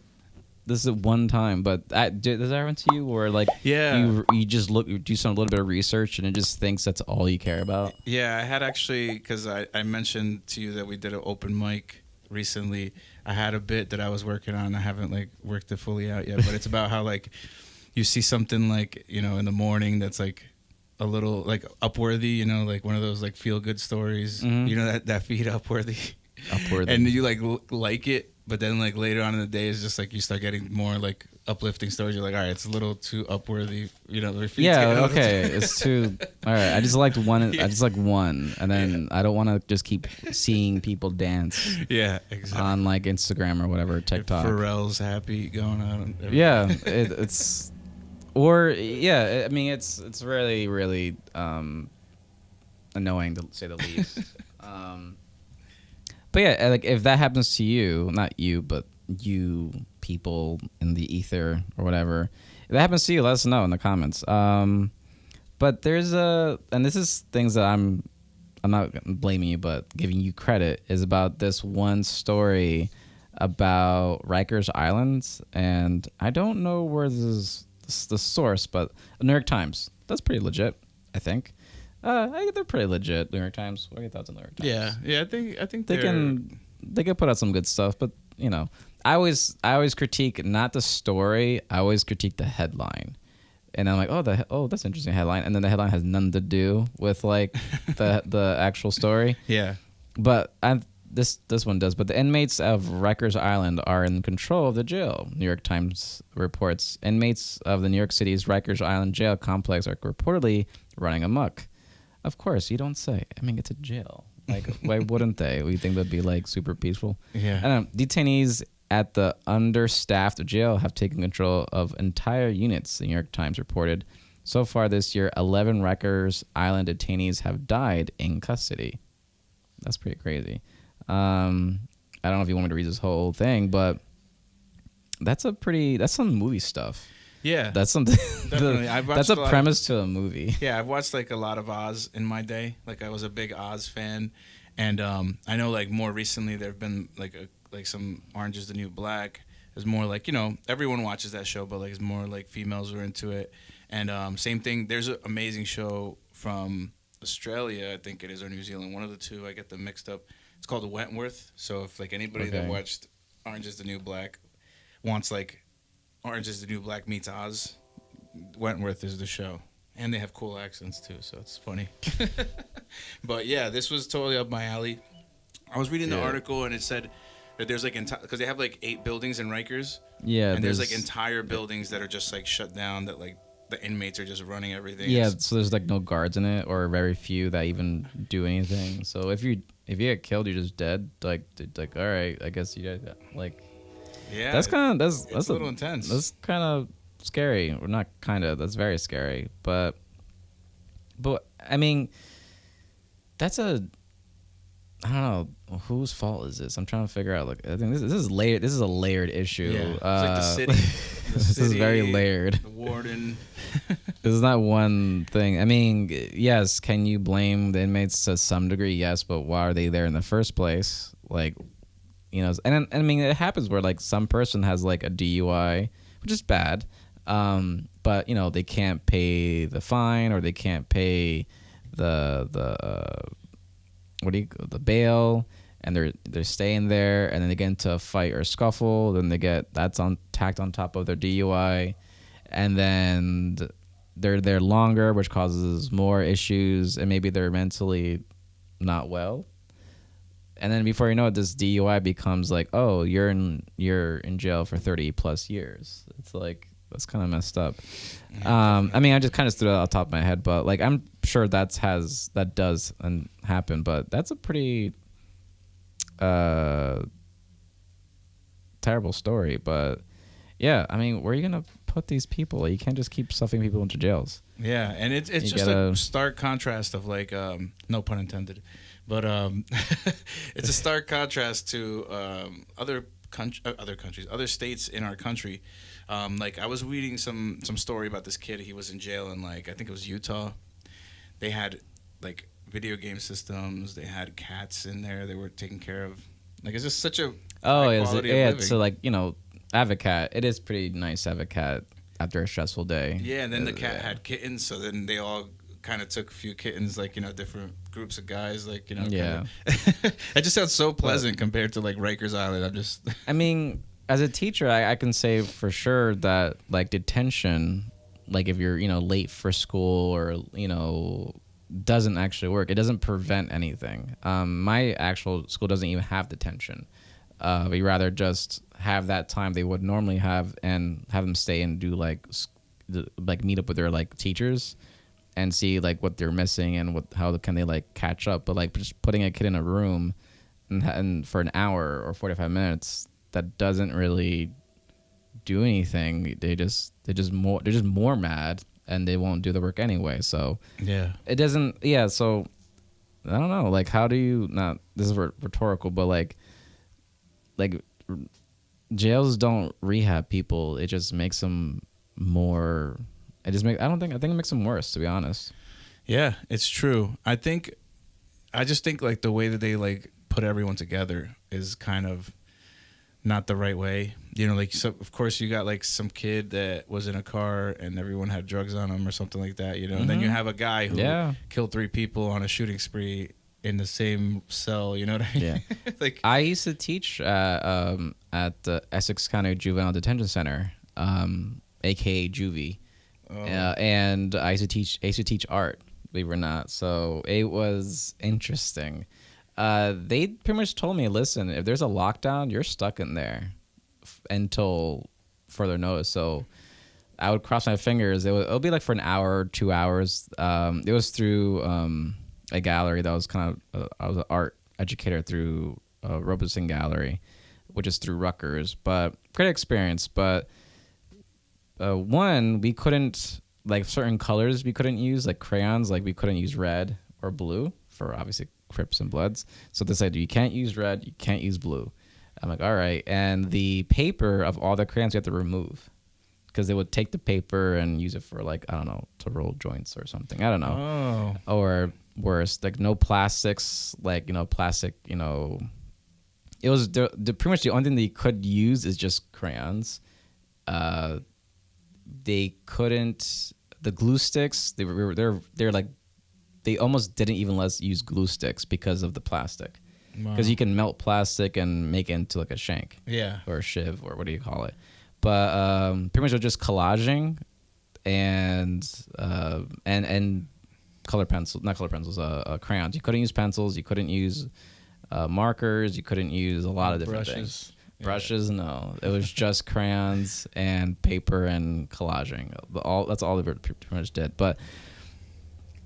This is one time, but does that happen to you? Or like, yeah, you just do some little bit of research and it just thinks that's all you care about. Yeah, I had actually, because I mentioned to you that we did an open mic recently. I had a bit that I was working on. I haven't like worked it fully out yet, but it's about how like you see something like in the morning that's like a little like Upworthy, like one of those like feel good stories. Mm-hmm. That feed Upworthy, and you like it. But then, like, later on in the day, it's just, like, you start getting more, like, uplifting stories. You're like, all right, it's a little too Upworthy. Yeah, okay. It's too... All right, I just liked one. Yeah. I just like one. And then I don't want to just keep seeing people dance. Yeah, exactly. On, like, Instagram or whatever, TikTok. Pharrell's happy going on. Yeah, it's... Or, yeah, I mean, it's really, really annoying, to say the least. But yeah, like if that happens to you, not you, but you people in the ether or whatever, if that happens to you, let us know in the comments. But there's and this is things that I'm not blaming you, but giving you credit, is about this one story about Rikers Island, and I don't know where this is the source, but New York Times. That's pretty legit, I think. They're pretty legit. New York Times. What are your thoughts on New York Times? Yeah. I think they can put out some good stuff, but I always critique not the story. I always critique the headline, and I'm like, oh, that's an interesting headline, and then the headline has nothing to do with like the actual story. Yeah. But this one does. But the inmates of Rikers Island are in control of the jail. New York Times reports inmates of the New York City's Rikers Island jail complex are reportedly running amok. Of course, you don't say. I mean, it's a jail. Like, why wouldn't they? We think that'd be like super peaceful. Yeah. I don't know. Detainees at the understaffed jail have taken control of entire units, the New York Times reported. So far this year, 11 Rikers Island detainees have died in custody. That's pretty crazy. I don't know if you want me to read this whole thing, but that's some movie stuff. Yeah, that's something. Definitely, that's a premise to a movie. Yeah, I've watched like a lot of Oz in my day. Like I was a big Oz fan, and I know like more recently there've been like some Orange Is the New Black. It's more like everyone watches that show, but like it's more like females are into it. And same thing. There's an amazing show from Australia, I think it is, or New Zealand. One of the two. I get them mixed up. It's called Wentworth. So if like anybody that watched Orange Is the New Black wants like Orange Is the New Black meets Oz, Wentworth is the show. And they have cool accents, too, so it's funny. But, yeah, this was totally up my alley. I was reading the article, and it said that there's, like, because they have, like, 8 buildings in Rikers. Yeah. And there's, like, entire buildings that are just, like, shut down that, like, the inmates are just running everything. Yeah, so there's, like, no guards in it or very few that even do anything. So if you get killed, you're just dead. Like all right, I guess you guys, like... Yeah, that's a little intense. That's kind of scary, or not kind of. That's very scary. But I mean, that's a I don't know whose fault is this. I'm trying to figure out. Like, I think this is layered. This is a layered issue. Yeah. It's like the city. This is very layered. The warden. This is not one thing. I mean, yes, can you blame the inmates to some degree? Yes, but why are they there in the first place? Like, and I mean, it happens where like some person has like a DUI, which is bad, but they can't pay the fine or they can't pay the the bail, and they're staying there, and then they get into a fight or scuffle, then that's tacked on top of their DUI, and then they're there longer, which causes more issues, and maybe they're mentally not well. And then before you know it, this DUI becomes like, oh, you're in jail for 30 plus years. It's like, that's kind of messed up. I mean, I just kind of threw it off the top of my head, but like, I'm sure that does and happen, but that's a pretty terrible story. But yeah, I mean, where are you gonna put these people? Like, you can't just keep stuffing people into jails. Yeah, and it's just a stark contrast of like, no pun intended, but it's a stark contrast to other states in our country. Like, I was reading some story about this kid. He was in jail in, like, I think it was Utah. They had like video game systems. They had cats in there. They were taking care of. Like, it's just such a high quality of living. So like, Avocat. It is pretty nice, Avocat, after a stressful day. Yeah, and then the cat had kittens, so then they all kind of took a few kittens, like, different groups of guys, like, Yeah. It just sounds so pleasant compared to like Rikers Island. I mean, as a teacher, I can say for sure that like detention, like if you're late for school or doesn't actually work. It doesn't prevent anything. My actual school doesn't even have detention. We rather just have that time they would normally have and have them stay and do like meet up with their like teachers and see like what they're missing and how can they like catch up. But like just putting a kid in a room and for an hour or 45 minutes, that doesn't really do anything. They're just more mad and they won't do the work anyway. So yeah, it doesn't. Yeah, so I don't know. Like, how do you not? This is rhetorical, but like jails don't rehab people. It just makes them more. I think it makes them worse, to be honest. Yeah, it's true. I just think like the way that they like put everyone together is kind of not the right way. Like, so of course you got like some kid that was in a car and everyone had drugs on him or something like that, Mm-hmm. And then you have a guy who killed 3 people on a shooting spree in the same cell, you know what I mean? Yeah. Like, I used to teach at the Essex County Juvenile Detention Center, aka Juvie. Oh. And I used to teach art, believe it or not. So it was interesting. They pretty much told me, listen, if there's a lockdown, you're stuck in there until further notice. So I would cross my fingers. It'll be like for an hour or 2 hours. It was through a gallery that was I was an art educator through Robeson Gallery, which is through Rutgers. But great experience. But one, we couldn't, like certain colors we couldn't use, like crayons, like we couldn't use red or blue for obviously Crips and Bloods. So they said, you can't use red, you can't use blue. I'm like, all right. And the paper of all the crayons we have to remove because they would take the paper and use it for like, I don't know, to roll joints or something. I don't know. Oh. Or worse, like no plastics, like, plastic, it was pretty much the only thing they could use is just crayons. They couldn't, the glue sticks, they're like, they almost didn't even let us use glue sticks because of the plastic. Because you can melt plastic and make it into like a shank. Yeah. Or a shiv, or what do you call it? But pretty much it was just collaging and color pencils, not color pencils, crayons. You couldn't use pencils. You couldn't use markers. You couldn't use a lot of different things. Brushes, no. It was just crayons and paper and collaging. That's all they pretty much did. But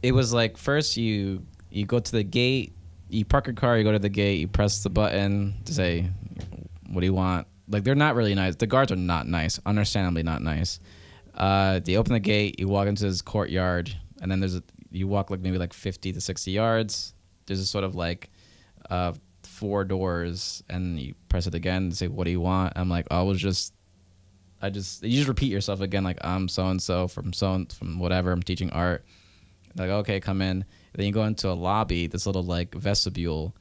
it was like, first you go to the gate, you park your car, you go to the gate, you press the button to say, what do you want? Like, they're not really nice. The guards are not nice, understandably not nice. They open the gate, you walk into this courtyard, and then you walk like maybe like 50 to 60 yards. There's a sort of like 4 doors, and you press it again and say, what do you want? I'm like, you just repeat yourself again, like, I'm so-and-so from whatever, I'm teaching art. Like, okay, come in. Then you go into a lobby, this little like vestibule,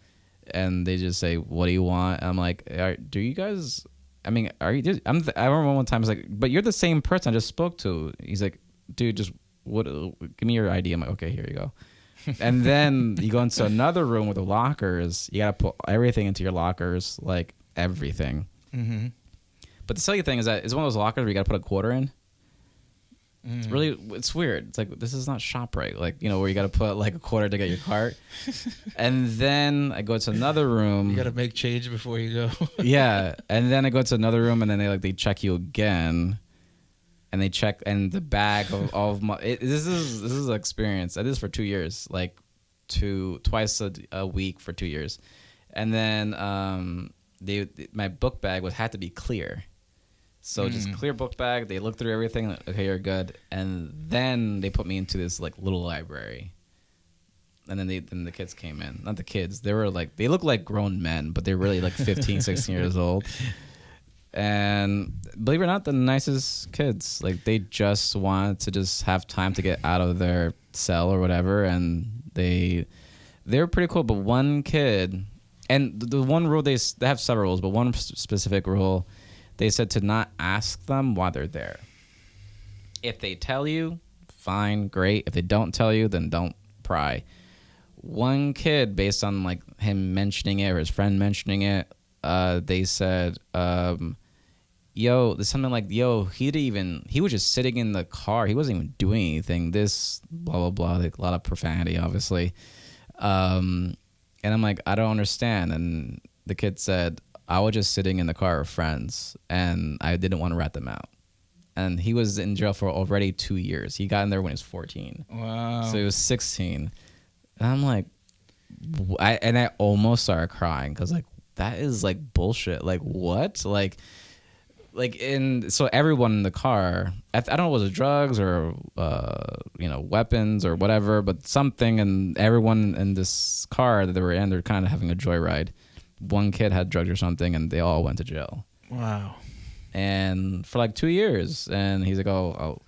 and they just say, what do you want? And I'm like, do you guys, I mean, are you, I remember one time I was like, but you're the same person I just spoke to. He's like, dude, just give me your ID. I'm like, okay, here you go. And then you go into another room with the lockers. You got to put everything into your lockers, like everything. Mm-hmm. But the silly thing is that it's one of those lockers where you got to put a quarter in. It's weird. It's like, this is not ShopRite, like, you know, where you got to put like a quarter to get your cart. And then I go to another room. You got to make change before you go. Yeah. And then I go to another room, and then they check you again, and they check and the bag of all of my. This is an experience. I did this for 2 years, like twice a week for 2 years, and then my book bag had to be clear. So just clear book bag. They look through everything. Like, okay, you're good. And then they put me into this like little library. And then the kids came in. Not the kids. They look like grown men, but they're really like 15, 16 years old. And believe it or not, the nicest kids. Like, they just want to just have time to get out of their cell or whatever. And they were pretty cool. But one kid, and the one rule, they have several rules, but one specific rule, they said to not ask them why they're there. If they tell you, fine, great. If they don't tell you, then don't pry. One kid, based on like him mentioning it or his friend mentioning it, they said, he was just sitting in the car. He wasn't even doing anything. This, blah, blah, blah. Like, a lot of profanity, obviously. And I'm like, I don't understand. And the kid said, I was just sitting in the car with friends, and I didn't want to rat them out. And he was in jail for already 2 years. He got in there when he was 14. Wow. So he was 16. And I'm like, I almost started crying because, like, that is, like, bullshit. Like, what? So everyone in the car, I don't know, was it drugs or, weapons or whatever, but something, and everyone in this car that they were in, they're kind of having a joyride. One kid had drugs or something, and they all went to jail. Wow. And for like 2 years, and he's like,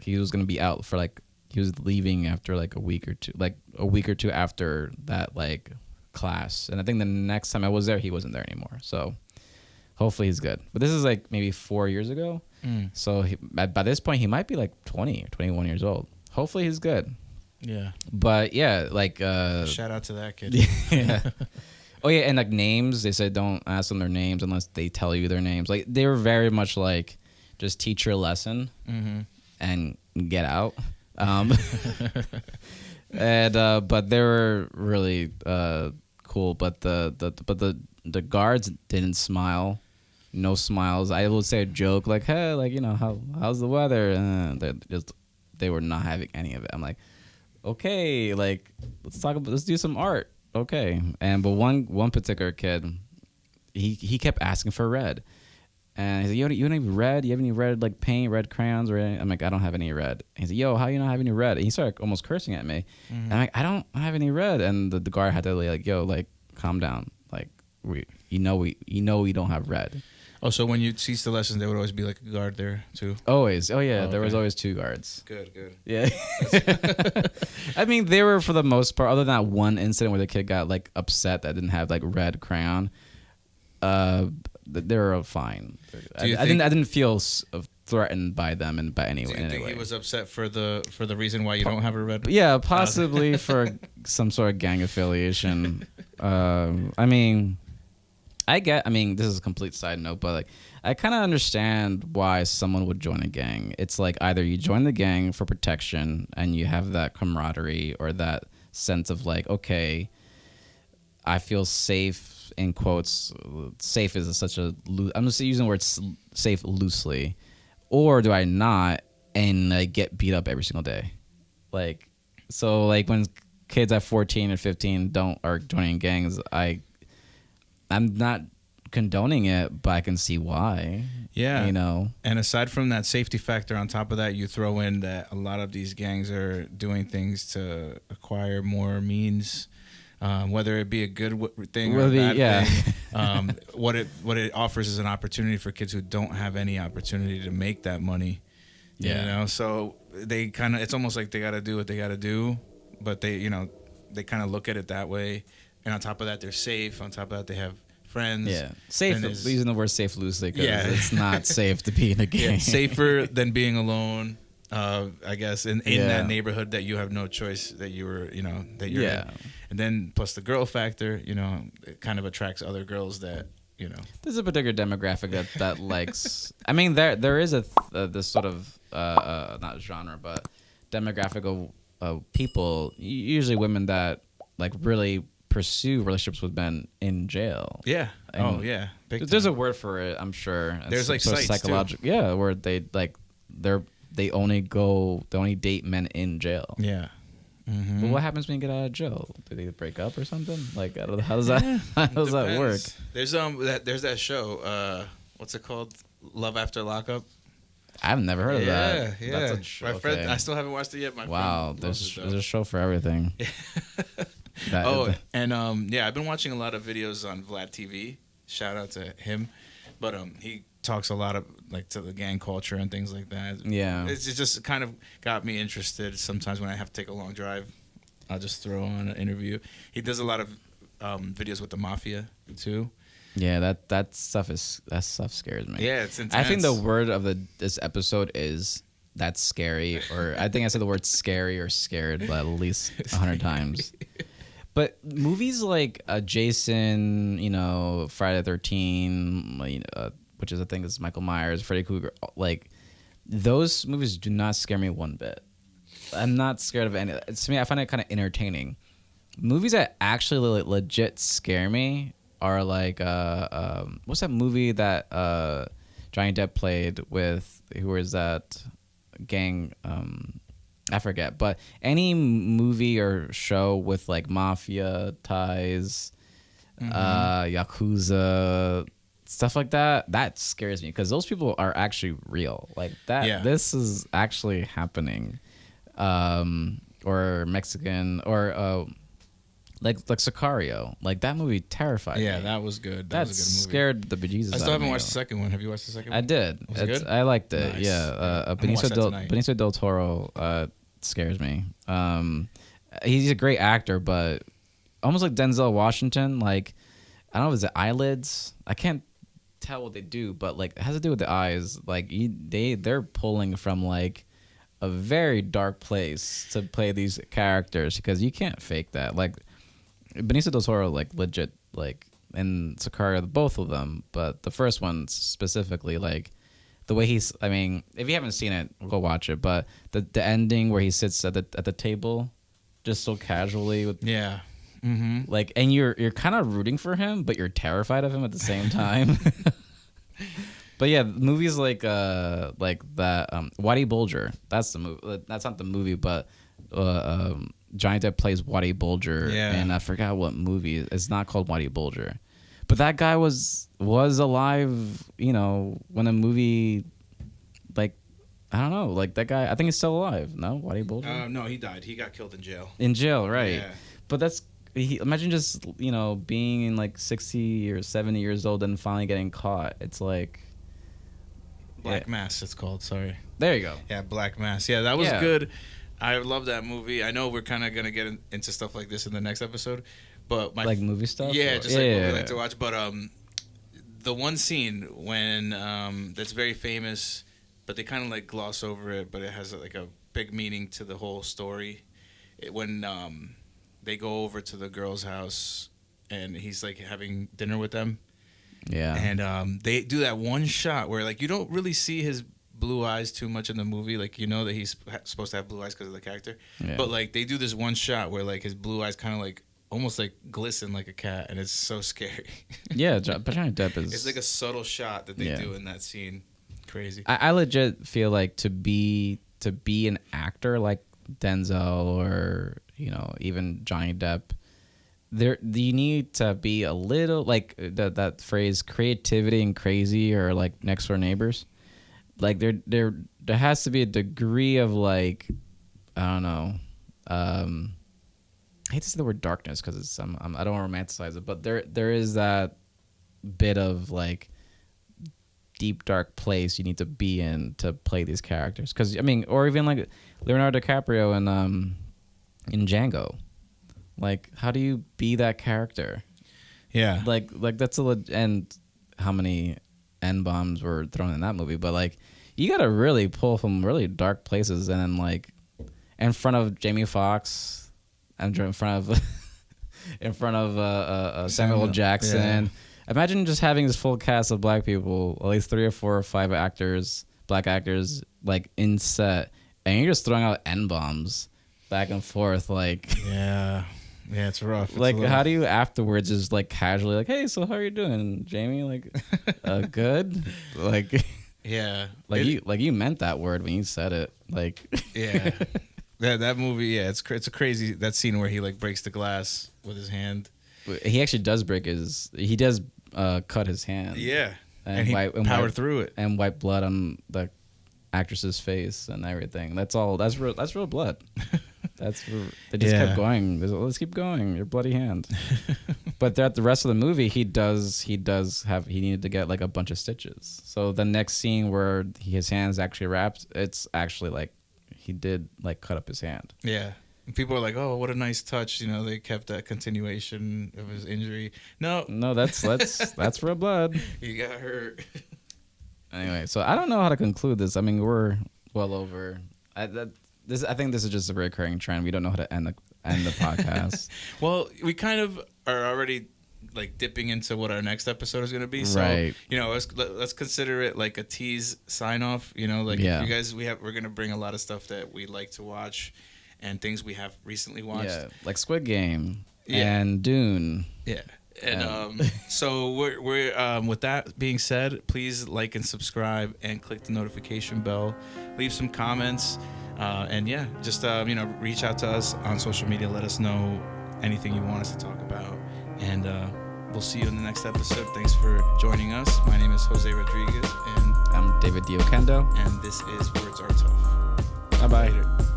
he was going to be out for like, he was leaving after like a week or two after that like class. And I think the next time I was there, he wasn't there anymore. So hopefully he's good. But this is like maybe 4 years ago. So by this point, he might be like 20 or 21 years old. Hopefully he's good. Yeah. But yeah, like shout out to that kid. Yeah. Oh yeah, and like names, they said don't ask them their names unless they tell you their names. Like, they were very much like, just teach your lesson and get out. But they were really cool. But the guards didn't smile. No smiles. I would say a joke like, hey, like, you know, how's the weather? And they were not having any of it. I'm like, okay, like, let's do some art. Okay. But one particular kid, he kept asking for red. And he's like, you have any red? You have any red, like, paint, red crayons? Or anything? I'm like, I don't have any red. And he's like, yo, how you not have any red? And he started almost cursing at me. And I'm like, I don't have any red. And the guard had to like, yo, like, calm down. Like, we don't have red. Oh, so when you teach the lessons, there would always be like a guard there too? Always. Oh, yeah. Oh, there was okay. always 2 guards. Good. Yeah. I mean, they were, for the most part, other than that one incident where the kid got like upset that didn't have like red crayon, they were fine. I didn't feel threatened by them and by anyone. Do you think he was upset for the reason why you don't have a red? Yeah, possibly for some sort of gang affiliation. I mean, this is a complete side note, but like, I kind of understand why someone would join a gang. It's like, either you join the gang for protection and you have that camaraderie or that sense of like, okay, I feel safe, in quotes. Safe is such a I'm just using the word safe loosely. Or do I not, and I get beat up every single day? Like, so like when kids at 14 or 15 are joining gangs, I'm not condoning it, but I can see why. Yeah. You know. And aside from that safety factor, on top of that, you throw in that a lot of these gangs are doing things to acquire more means whether it be a good thing or a bad thing. What it offers is an opportunity for kids who don't have any opportunity to make that money. You know, so they kind of, it's almost like they got to do what they got to do, but they kind of look at it that way. And on top of that, they're safe. On top of that, they have friends. Yeah, safe. Using the word safe loosely because it's not safe to be in a gang. Yeah, safer than being alone. I guess in that neighborhood that you have no choice that you're in. And then plus the girl factor, it kind of attracts other girls that, There's a particular demographic that likes. I mean, there is this sort of not genre, but demographic of people, usually women that like really pursue relationships with men in jail. Yeah. And Big there's time. a word for it, I'm sure. There's like sites psychological, yeah, where they only date men in jail. Yeah. Mm-hmm. But what happens when you get out of jail? Do they break up or something? Like, how does that work? There's that show. What's it called? Love After Lockup. I've never heard of that. Yeah. That's a show. My friend, I still haven't watched it yet. Wow, there's a show for everything. And I've been watching a lot of videos on Vlad TV. Shout out to him. But he talks a lot of like to the gang culture and things like that. Yeah, it just kind of got me interested. Sometimes when I have to take a long drive, I'll just throw on an interview. He does a lot of videos with the mafia too. Yeah, that stuff scares me. Yeah, it's intense. I think the word of this episode is that's scary, or I think I said the word scary or scared at least 100 times. But movies like Jason, Friday the 13th, which is I think is Michael Myers, Freddy Krueger, like those movies do not scare me one bit. I'm not scared of any. To me, I find it kind of entertaining. Movies that actually legit scare me are like what's that movie that Johnny Depp played with? Who was that gang? I forget, but any movie or show with like mafia ties, yakuza, stuff like that scares me because those people are actually real. Like that, this is actually happening. Or Mexican, or like Sicario. Like that movie terrified me. Yeah, that was good. That was a good movie. Scared the bejesus. I still haven't watched the second one. Have you watched the second one? I did. Was it good? I liked it. Nice. Yeah. Benicio del Toro scares me. He's a great actor, but almost like Denzel Washington. Like I don't know, is it eyelids? I can't tell what they do, but like it has to do with the eyes. Like they're pulling from like a very dark place to play these characters because you can't fake that. Like Benicio del Toro, like legit, like in Sicario, both of them, but the first one specifically, like the way he's. I mean, if you haven't seen it, go watch it. But the ending where he sits at the table, just so casually with like, and you're kind of rooting for him, but you're terrified of him at the same time. But yeah, movies like that, Whitey Bulger. That's the movie. That's not the movie, but Johnny Depp plays Whitey Bulger, and I forgot what movie. It's not called Whitey Bulger, but that guy was alive. When the movie, like, I don't know, like that guy. I think he's still alive. No, Whitey Bulger. No, he died. He got killed in jail. In jail, right? Yeah. But imagine just being like 60 or 70 years old and finally getting caught. It's like. Black Mass, it's called. Sorry. There you go. Yeah, Black Mass. Yeah, that was good. I love that movie. I know we're kind of gonna get into stuff like this in the next episode, but like movie stuff. Yeah, just like what we like to watch. But the one scene when that's very famous, but they kind of like gloss over it, but it has like a big meaning to the whole story. When they go over to the girl's house and he's like having dinner with them. Yeah, and they do that one shot where like you don't really see his blue eyes too much in the movie, like that he's supposed to have blue eyes because of the character, but like they do this one shot where like his blue eyes kind of like almost like glisten like a cat, and it's so scary. Yeah, but Johnny Depp is. It's like a subtle shot that they do in that scene. Crazy. I legit feel like to be an actor like Denzel or even Johnny Depp. You need to be a little like that phrase creativity and crazy or like next door neighbors. Like there has to be a degree of like I don't know I hate to say the word darkness because it's I don't want to romanticize it, but there is that bit of like deep dark place you need to be in to play these characters. Because I mean, or even like Leonardo DiCaprio in Django. Like, how do you be that character? Yeah. Like that's and how many N-bombs were thrown in that movie, but like you gotta really pull from really dark places, and then like in front of Jamie Foxx and in front of Samuel L. Jackson. Yeah. Imagine just having this full cast of black people, at least 3 or 4 or 5 actors, black actors, like in set, and you're just throwing out N-bombs back and forth, like yeah, it's rough. It's like, how do you afterwards just like casually like, hey, so how are you doing, Jamie? Like, good. Like, yeah, like you meant that word when you said it. Like, yeah, that movie. Yeah, it's a crazy that scene where he like breaks the glass with his hand. He actually does cut his hand. Yeah, and he powered through it and wipe blood on the actress's face and everything. That's all. That's real blood. They just kept going. Let's keep going. Your bloody hand. But throughout the rest of the movie, he needed to get like a bunch of stitches. So the next scene where his hand's actually wrapped, it's actually like he did like cut up his hand. Yeah. People are like, "Oh, what a nice touch!" You know, they kept that continuation of his injury. No, that's real blood. He got hurt. Anyway, so I don't know how to conclude this. I mean, we're well over. I think this is just a recurring trend. We don't know how to end the podcast. Well, we kind of are already like dipping into what our next episode is going to be. So, right. You know, let's consider it like a tease sign off. You know, like you guys, we're going to bring a lot of stuff that we like to watch. And things we have recently watched. Yeah, like Squid Game and Dune. Yeah. And so we're with that being said, please like and subscribe and click the notification bell. Leave some comments. And yeah, just reach out to us on social media. Let us know anything you want us to talk about. And we'll see you in the next episode. Thanks for joining us. My name is Jose Rodriguez. And I'm David Diokendo. And this is Words Are Tough. Bye-bye. Later.